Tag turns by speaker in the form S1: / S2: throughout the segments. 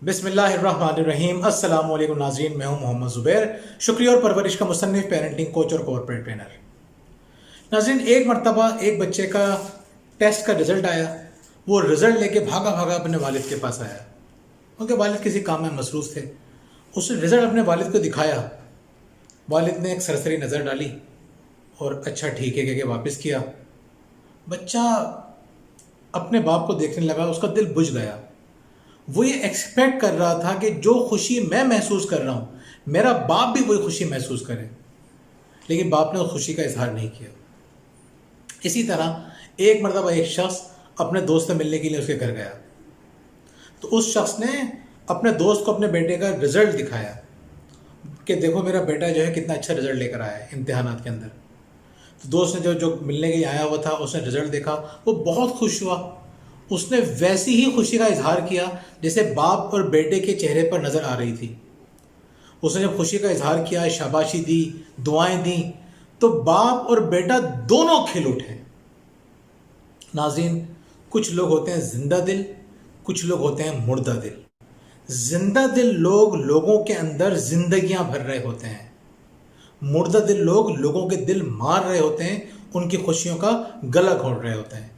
S1: बिस्मिल्लाहिर्रहमानिर्रहीम। अस्सलाम वालेकुम नाज़रीन, मैं हूं मोहम्मद ज़ुबैर, शुक्रिया और परवरिश का मुसन्निफ़, पेरेंटिंग कोच और कॉर्पोरेट ट्रेनर। नाज़रीन, एक मरतबा एक बच्चे का टेस्ट का रिज़ल्ट आया। वो रिज़ल्ट लेके भागा भागा अपने वालिद के पास आया। उनके वालिद किसी काम में मसरूफ़ थे। उसने रिज़ल्ट अपने वालिद को दिखाया। वालिद ने एक सरसरी नज़र डाली और अच्छा ठीक है कह के वापस किया। बच्चा अपने बाप को देखने लगा, उसका दिल बुझ गया। वो ये एक्सपेक्ट कर रहा था कि जो खुशी मैं महसूस कर रहा हूँ मेरा बाप भी वही खुशी महसूस करे, लेकिन बाप ने उस खुशी का इजहार नहीं किया। इसी तरह एक मरतबा एक शख्स अपने दोस्त से मिलने के लिए उसके घर गया, तो उस शख्स ने अपने दोस्त को अपने बेटे का रिज़ल्ट दिखाया कि देखो मेरा बेटा जो है कितना अच्छा रिज़ल्ट लेकर आया है इम्तिहानात के अंदर। तो दोस्त ने जो जो मिलने के लिए आया हुआ था उसने रिज़ल्ट देखा, वो बहुत खुश हुआ। उसने वैसी ही खुशी का इजहार किया जैसे बाप और बेटे के चेहरे पर नज़र आ रही थी। उसने जब खुशी का इजहार किया, शाबाशी दी, दुआएं दी, तो बाप और बेटा दोनों खिल उठे। नाज़रीन, कुछ लोग होते हैं जिंदा दिल, कुछ लोग होते हैं मुर्दा दिल। जिंदा दिल लोग लोगों के अंदर जिंदगियां भर रहे होते हैं। मुर्दा दिल लोग लोगों के दिल मार रहे होते हैं, उनकी खुशियों का गला घोंट रहे होते हैं,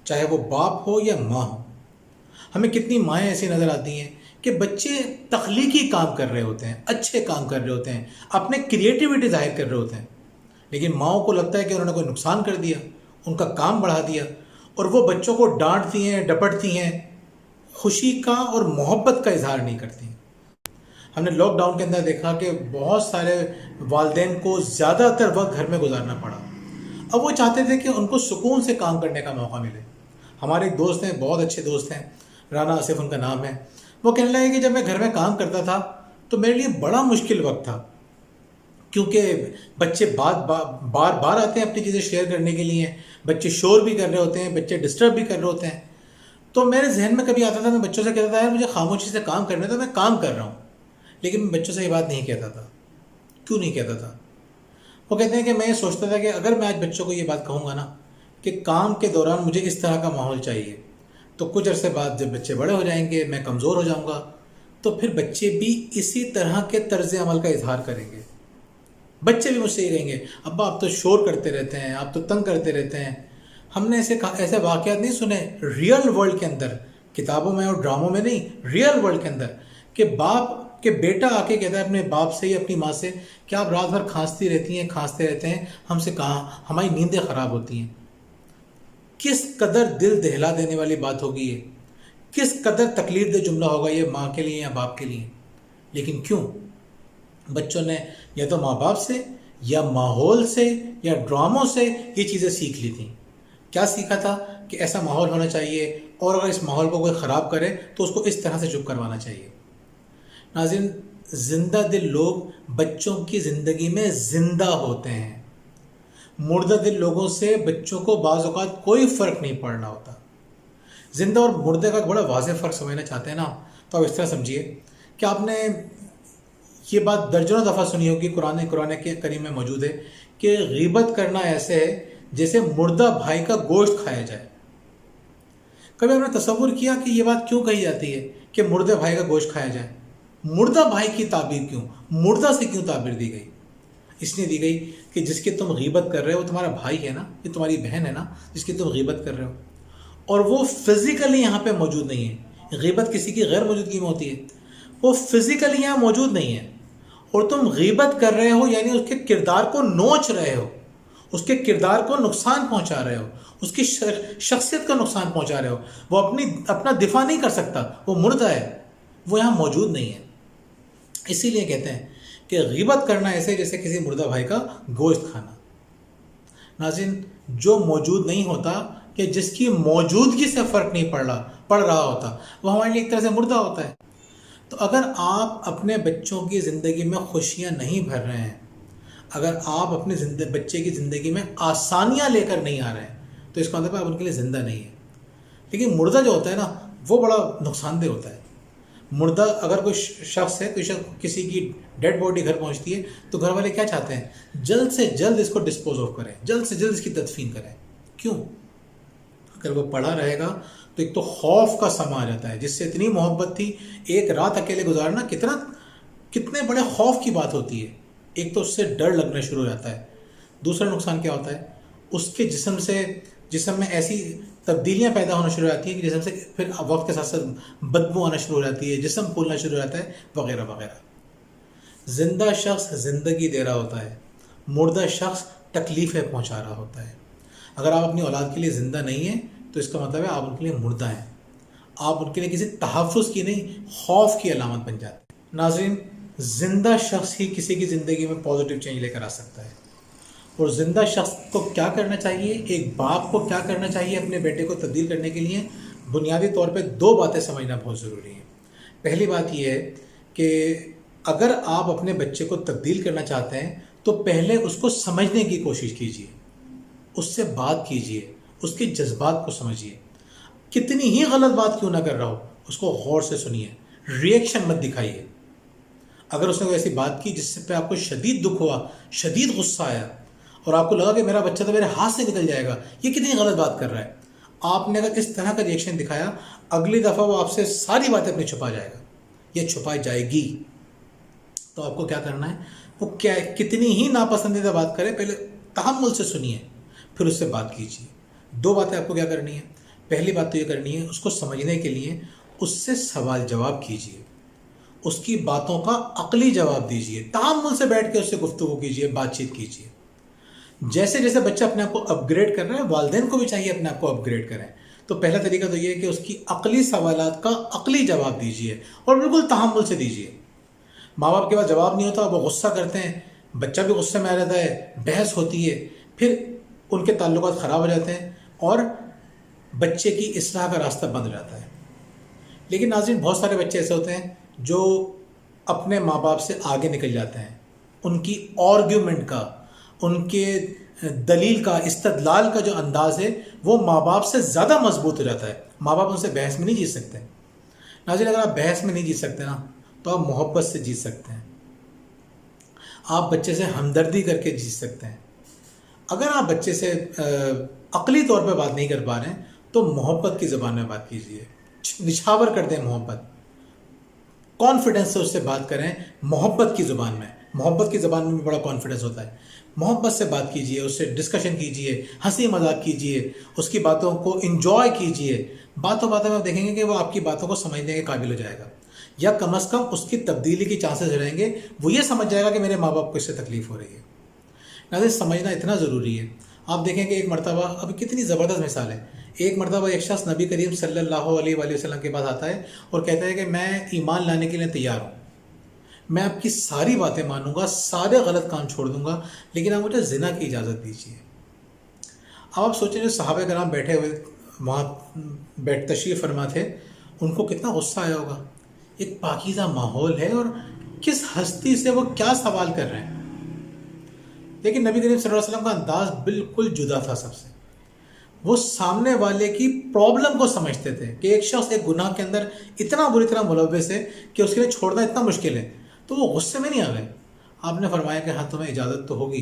S1: चाहे वो बाप हो या माँ हो। हमें कितनी माएँ ऐसी नज़र आती हैं कि बच्चे तख्लीकी काम कर रहे होते हैं, अच्छे काम कर रहे होते हैं, अपने क्रिएटिविटी जाहिर कर रहे होते हैं, लेकिन माँओं को लगता है कि उन्होंने कोई नुकसान कर दिया, उनका काम बढ़ा दिया, और वो बच्चों को डांटती हैं, डपटती हैं, खुशी का और मोहब्बत का इजहार नहीं करती। हमने लॉकडाउन के अंदर देखा कि बहुत सारे वालिदैन को ज़्यादातर वक्त घर में गुजारना पड़ा। अब वो चाहते थे कि उनको सुकून से काम करने का मौका मिले। हमारे एक दोस्त हैं, बहुत अच्छे दोस्त हैं, राना आसिफ उनका नाम है। वो कहने लगे कि जब मैं घर में काम करता था तो मेरे लिए बड़ा मुश्किल वक्त था, क्योंकि बच्चे बार बार आते हैं अपनी चीज़ें शेयर करने के लिए, बच्चे शोर भी कर रहे होते हैं, बच्चे डिस्टर्ब भी कर रहे होते हैं। तो मेरे जहन में कभी आता था, मैं बच्चों से कहता था यार मुझे खामोशी से काम करना है, तो मैं काम कर रहा हूँ, लेकिन मैं बच्चों से ये बात नहीं कहता था। क्यों नहीं कहता था? वो कहते हैं कि मैं ये सोचता था कि अगर मैं आज बच्चों को ये बात कहूँगा ना कि काम के दौरान मुझे इस तरह का माहौल चाहिए, तो कुछ अरसे बाद जब बच्चे बड़े हो जाएंगे, मैं कमज़ोर हो जाऊँगा, तो फिर बच्चे भी इसी तरह के तर्ज अमल का इजहार करेंगे। बच्चे भी मुझसे ही कहेंगे, अब्बा आप तो शोर करते रहते हैं, आप तो तंग करते रहते हैं। हमने ऐसे वाक़यात नहीं सुने रियल वर्ल्ड के अंदर, किताबों में और ड्रामों में नहीं, रियल वर्ल्ड के अंदर, कि बाप के बेटा आके कहता है अपने बाप से या अपनी माँ से कि आप रात भर खांसती रहती हैं, खांसते रहते हैं, हमसे कहाँ, हमारी नींदें ख़राब होती हैं। किस कदर दिल दहला देने वाली बात होगी ये, किस कदर तकलीफ दे जुमला होगा ये माँ के लिए या बाप के लिए। लेकिन क्यों बच्चों ने या तो माँ बाप से या माहौल से या ड्रामों से ये चीज़ें सीख ली थी। क्या सीखा था कि ऐसा माहौल होना चाहिए, और अगर इस माहौल को कोई ख़राब करे तो उसको इस तरह से चुप करवाना चाहिए। नाज़रीन, जिंदा दिल लोग बच्चों की ज़िंदगी में ज़िंदा होते हैं। मुर्दा दिल लोगों से बच्चों को बाज़ औक़ात कोई फ़र्क नहीं पड़ रहा होता। ज़िंदा और मुर्दे का बड़ा वाज़ेह फ़र्क समझना चाहते हैं ना, तो आप इस तरह समझिए कि आपने ये बात दर्जनों दफ़ा सुनी होगी, कुरान के करीम में मौजूद है कि गीबत करना ऐसे है जैसे मुर्दा भाई का गोश्त खाया जाए। कभी आपने तसव्वुर किया कि ये बात क्यों कही जाती है कि मुर्दे भाई का गोश्त खाया जाए? मुर्दा भाई की ताबीर क्यों, मुर्दा से क्यों ताबीर दी गई? इसलिए दी गई कि जिसकी तुम गीबत कर रहे हो वो तुम्हारा भाई है ना, ये तुम्हारी बहन है ना, जिसकी तुम गीबत कर रहे हो, और वो फिज़िकली यहाँ पे मौजूद नहीं है। गीबत किसी की गैर मौजूदगी में होती है, वो फिज़िकली यहाँ मौजूद नहीं है, और तुम गीबत कर रहे हो यानी उसके किरदार को नोच रहे हो, उसके किरदार को नुकसान पहुँचा रहे हो, उसकी शख्सियत को नुकसान पहुँचा रहे हो। वो अपना दिफा नहीं कर सकता, वो मुर्दा है, वो यहाँ मौजूद नहीं है। इसीलिए कहते हैं कि गीबत करना ऐसे जैसे किसी मुर्दा भाई का गोश्त खाना। नाज़रीन, जो मौजूद नहीं होता, कि जिसकी मौजूदगी से फ़र्क नहीं पड़ रहा होता, वो हमारे लिए एक तरह से मुर्दा होता है। तो अगर आप अपने बच्चों की ज़िंदगी में खुशियाँ नहीं भर रहे हैं, अगर आप अपने बच्चे की ज़िंदगी में आसानियाँ लेकर नहीं आ रहे हैं, तो इसका मतलब आप उनके लिए ज़िंदा नहीं है। लेकिन मुर्दा जो होता है ना, वो बड़ा नुकसानदेह होता है। मुर्दा, अगर कोई शख्स है, किसी की डेड बॉडी घर पहुंचती है, तो घर वाले क्या चाहते हैं? जल्द से जल्द इसको डिस्पोज ऑफ करें, जल्द से जल्द इसकी तदफीन करें। क्यों? अगर वो पड़ा रहेगा تو ایک تو خوف کا سما آ جاتا ہے، جس سے اتنی محبت تھی، ایک رات اکیلے گزارنا کتنے بڑے خوف کی بات ہوتی ہے. ایک تو اس سے ڈر لگنا شروع ہو جاتا ہے. دوسرا نقصان کیا ہوتا ہے، اس کے جسم میں ایسی تبدیلیاں پیدا ہونا شروع ہو جاتی ہیں کہ جسم سے پھر وقت کے ساتھ ساتھ بدبو آنا شروع ہو جاتی ہے، جسم پھولنا شروع ہو جاتا ہے، وغیرہ وغیرہ. زندہ شخص زندگی دے رہا ہوتا ہے، مردہ شخص تکلیفیں پہنچا رہا ہوتا ہے. اگر آپ اپنی اولاد کے لیے زندہ نہیں ہیں تو اس کا مطلب ہے آپ ان کے لیے مردہ ہیں. آپ ان کے لیے کسی تحفظ کی نہیں، خوف کی علامت بن جاتے ہیں. ناظرین، زندہ شخص ہی کسی کی زندگی میں پازیٹیو چینج لے کر آ سکتا ہے. اور زندہ شخص کو کیا کرنا چاہیے، ایک باپ کو کیا کرنا چاہیے اپنے بیٹے کو تبدیل کرنے کے لیے؟ بنیادی طور پہ 2 باتیں سمجھنا بہت ضروری ہے. پہلی بات یہ ہے کہ اگر آپ اپنے بچے کو تبدیل کرنا چاہتے ہیں تو پہلے اس کو سمجھنے کی کوشش کیجیے، اس سے بات کیجیے، اس کے جذبات کو سمجھیے. کتنی ہی غلط بات کیوں نہ کر رہا ہو، اس کو غور سے سنیے، ریئیکشن مت دکھائیے. اگر اس نے کوئی ایسی بات کی جس سے پہ آپ کو شدید دکھ ہوا، شدید غصہ آیا، اور آپ کو لگا کہ میرا بچہ تو میرے ہاتھ سے نکل جائے گا، یہ کتنی غلط بات کر رہا ہے، آپ نے اگر اس طرح کا ریئیکشن دکھایا، اگلی دفعہ وہ آپ سے ساری باتیں اپنی چھپا جائے گا، یہ چھپائی جائے گی. تو آپ کو کیا کرنا ہے، وہ کتنی ہی ناپسندیدہ بات کرے، پہلے تحمل سے سنیے، پھر اس سے بات کیجیے. 2 باتیں آپ کو کیا کرنی ہے. پہلی بات تو یہ کرنی ہے، اس کو سمجھنے کے لیے اس سے سوال جواب کیجیے، اس کی باتوں کا عقلی جواب دیجیے، تحمل سے بیٹھ کے اس سے گفتگو کیجیے، بات چیت کیجیے. جیسے جیسے بچہ اپنے آپ کو اپ گریڈ کر رہا ہے، والدین کو بھی چاہیے اپنے آپ کو اپ گریڈ کریں. تو پہلا طریقہ تو یہ ہے کہ اس کی عقلی سوالات کا عقلی جواب دیجیے، اور بالکل تحمل سے دیجیے. ماں باپ کے پاس جواب نہیں ہوتا، وہ غصہ کرتے ہیں، بچہ بھی غصے میں آ جاتا ہے، بحث ہوتی ہے، پھر ان کے تعلقات خراب ہو جاتے ہیں اور بچے کی اصلاح کا راستہ بند جاتا ہے. لیکن ناظرین، بہت سارے بچے ایسے ہوتے ہیں جو اپنے ماں باپ سے آگے نکل جاتے ہیں. ان کی آرگیومنٹ کا، ان کے دلیل کا، استدلال کا جو انداز ہے وہ ماں باپ سے زیادہ مضبوط ہو جاتا ہے. ماں باپ ان سے بحث میں نہیں جیت سکتے. ناظرین، اگر آپ بحث میں نہیں جیت سکتے نا تو آپ محبت سے جیت سکتے ہیں. آپ بچے سے ہمدردی کر کے جیت سکتے ہیں. اگر آپ بچے سے عقلی طور پہ بات نہیں کر پا رہے ہیں تو محبت کی زبان میں بات کیجیے، نچھاور کر دیں محبت، کانفیڈنس سے اس سے بات کریں محبت کی زبان میں. محبت کی زبان میں بھی بڑا کانفیڈنس ہوتا ہے. محبت سے بات کیجیے، اس سے ڈسکشن کیجیے، ہنسی مذاق کیجیے، اس کی باتوں کو انجوائے کیجیے. باتوں میں آپ دیکھیں گے کہ وہ آپ کی باتوں کو سمجھنے کے قابل ہو جائے گا، یا کم از کم اس کی تبدیلی کی چانسز رہیں گے. وہ یہ سمجھ جائے گا کہ میرے ماں باپ کو اس سے تکلیف ہو رہی ہے. ناظرین، سمجھنا اتنا ضروری ہے. آپ دیکھیں کہ ایک مرتبہ، ابھی کتنی زبردست مثال ہے، ایک مرتبہ ایک شخص نبی کریم صلی اللہ علیہ وآلہ وسلم کے پاس آتا ہے اور کہتا ہے کہ میں ایمان لانے کے لیے تیار ہوں، میں آپ کی ساری باتیں مانوں گا، سارے غلط کام چھوڑ دوں گا، لیکن آپ مجھے زنا کی اجازت دیجیے. اب آپ سوچیں جو صحابہ کرام بیٹھے ہوئے وہاں تشریف فرما تھے، ان کو کتنا غصہ آیا ہوگا. ایک پاکیزہ ماحول ہے اور کس ہستی سے وہ کیا سوال کر رہے ہیں. لیکن نبی کریم صلی اللہ علیہ وسلم کا انداز بالکل جدا تھا سب سے. وہ سامنے والے کی پرابلم کو سمجھتے تھے کہ ایک شخص ایک گناہ کے اندر اتنا بری طرح ملوث ہے کہ اس کے لیے چھوڑنا اتنا مشکل ہے. تو وہ غصے میں نہیں آ گئے. آپ نے فرمایا کہ ہاں تمہیں اجازت تو ہوگی،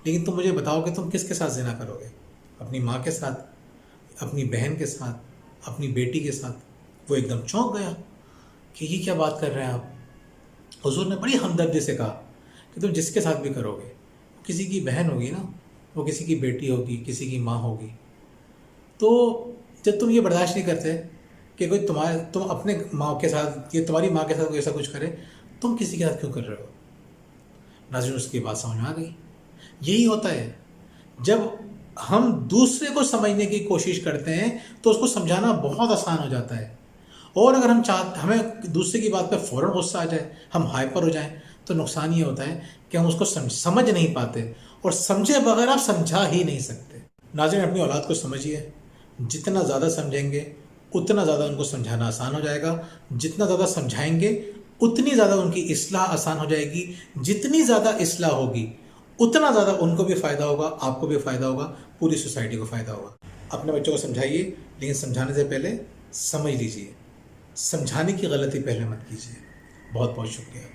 S1: لیکن تم مجھے بتاؤ کہ تم کس کے ساتھ زنا کرو گے، اپنی ماں کے ساتھ، اپنی بہن کے ساتھ، اپنی بیٹی کے ساتھ. وہ ایک دم چونک گیا کہ یہ کیا بات کر رہے ہیں آپ. حضور نے بڑی ہمدردی سے کہا کہ تم جس کے ساتھ بھی کرو گے، کسی کی بہن ہوگی نا، وہ کسی کی بیٹی ہوگی، کسی کی ماں ہوگی. تو جب تم یہ برداشت نہیں کرتے کہ کوئی تم اپنے ماں کے ساتھ، یہ تمہاری ماں کے ساتھ کوئی ایسا کچھ کرے، تم کسی کے ساتھ کیوں کر رہے ہو. ناظرین، اس کی بات سمجھ میں آ گئی. یہی ہوتا ہے جب ہم دوسرے کو سمجھنے کی کوشش کرتے ہیں تو اس کو سمجھانا بہت آسان ہو جاتا ہے. اور اگر ہمیں دوسرے کی بات پہ فوراً غصہ آ جائے، ہم ہائپر ہو جائیں، تو نقصان یہ ہوتا ہے کہ ہم اس کو سمجھ نہیں پاتے، اور سمجھے بغیر آپ سمجھا ہی نہیں سکتے. ناظرین، اپنی اولاد کو سمجھیے. جتنا زیادہ سمجھیں گے اتنا زیادہ ان کو سمجھانا آسان ہو جائے گا. جتنا زیادہ سمجھائیں گے اتنی زیادہ ان کی اصلاح آسان ہو جائے گی. جتنی زیادہ اصلاح ہوگی اتنا زیادہ ان کو بھی فائدہ ہوگا، آپ کو بھی فائدہ ہوگا، پوری سوسائٹی کو فائدہ ہوگا. اپنے بچوں کو سمجھائیے، لیکن سمجھانے سے پہلے سمجھ لیجیے. سمجھانے کی غلطی پہلے مت کیجیے. بہت بہت شکریہ.